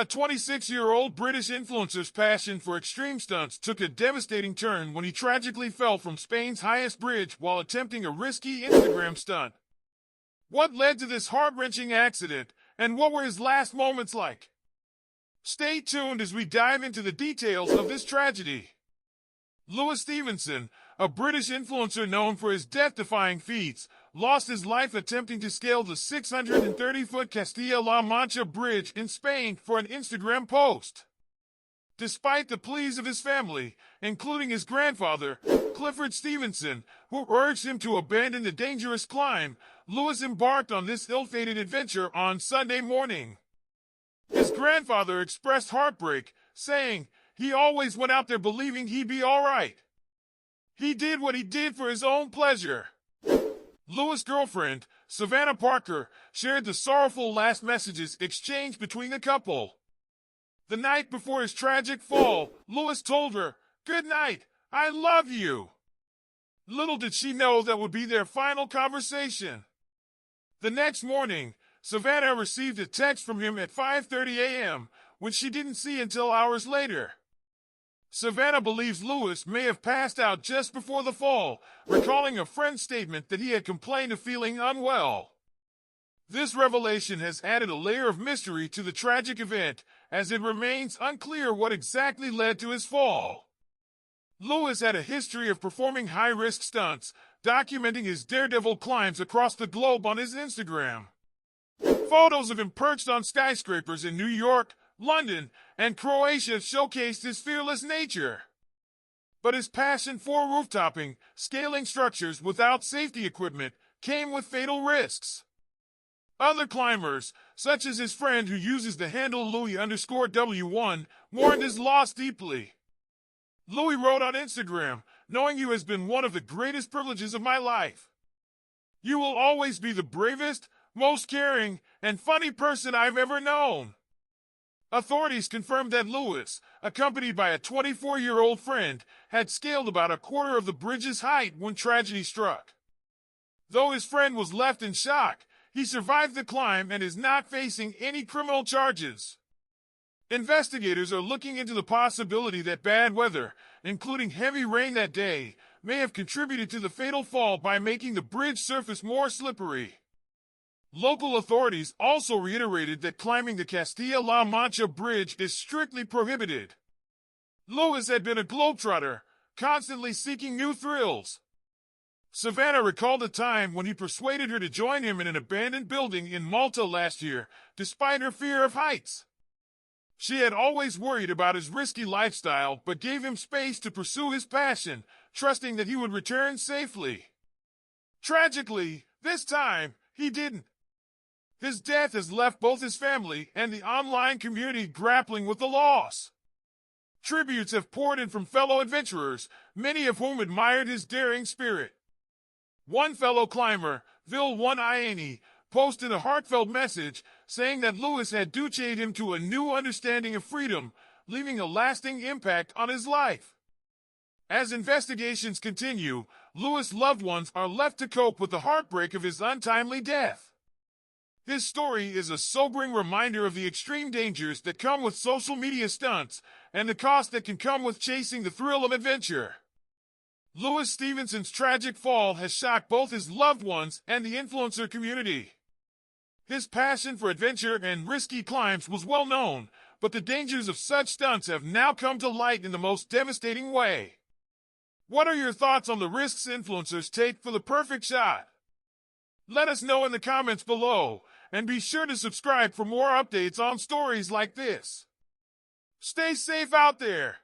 A 26-year-old British influencer's passion for extreme stunts took a devastating turn when he tragically fell from Spain's highest bridge while attempting a risky Instagram stunt. What led to this heart-wrenching accident, and what were his last moments like? Stay tuned as we dive into the details of this tragedy. Lewis Stevenson, a British influencer known for his death-defying feats, lost his life attempting to scale the 630-foot Castilla-La Mancha Bridge in Spain for an Instagram post. Despite the pleas of his family, including his grandfather, Clifford Stevenson, who urged him to abandon the dangerous climb, Lewis embarked on this ill-fated adventure on Sunday morning. His grandfather expressed heartbreak, saying, "He always went out there believing he'd be all right. He did what he did for his own pleasure." Lewis' girlfriend, Savannah Parker, shared the sorrowful last messages exchanged between the couple. The night before his tragic fall, Lewis told her, "Good night, I love you." Little did she know that would be their final conversation. The next morning, Savannah received a text from him at 5:30 a.m., which she didn't see until hours later. Savannah believes Lewis may have passed out just before the fall, recalling a friend's statement that he had complained of feeling unwell. This revelation has added a layer of mystery to the tragic event, as it remains unclear what exactly led to his fall. Lewis had a history of performing high-risk stunts, documenting his daredevil climbs across the globe on his Instagram. Photos of him perched on skyscrapers in New York, London, and Croatia showcased his fearless nature. But his passion for rooftopping, scaling structures without safety equipment, came with fatal risks. Other climbers, such as his friend who uses the handle Louis_W1, mourned his loss deeply. Louis wrote on Instagram, "Knowing you has been one of the greatest privileges of my life. You will always be the bravest, most caring, and funny person I've ever known." Authorities confirmed that Lewis, accompanied by a 24-year-old friend, had scaled about a quarter of the bridge's height when tragedy struck. Though his friend was left in shock, he survived the climb and is not facing any criminal charges. Investigators are looking into the possibility that bad weather, including heavy rain that day, may have contributed to the fatal fall by making the bridge surface more slippery. Local authorities also reiterated that climbing the Castilla-La Mancha Bridge is strictly prohibited. Lewis had been a globetrotter, constantly seeking new thrills. Savannah recalled a time when he persuaded her to join him in an abandoned building in Malta last year, despite her fear of heights. She had always worried about his risky lifestyle but gave him space to pursue his passion, trusting that he would return safely. Tragically, this time, he didn't. His death has left both his family and the online community grappling with the loss. Tributes have poured in from fellow adventurers, many of whom admired his daring spirit. One fellow climber, Vil1 Iani, posted a heartfelt message saying that Lewis had duced him to a new understanding of freedom, leaving a lasting impact on his life. As investigations continue, Lewis' loved ones are left to cope with the heartbreak of his untimely death. His story is a sobering reminder of the extreme dangers that come with social media stunts and the cost that can come with chasing the thrill of adventure. Lewis Stevenson's tragic fall has shocked both his loved ones and the influencer community. His passion for adventure and risky climbs was well known, but the dangers of such stunts have now come to light in the most devastating way. What are your thoughts on the risks influencers take for the perfect shot? Let us know in the comments below, and be sure to subscribe for more updates on stories like this. Stay safe out there!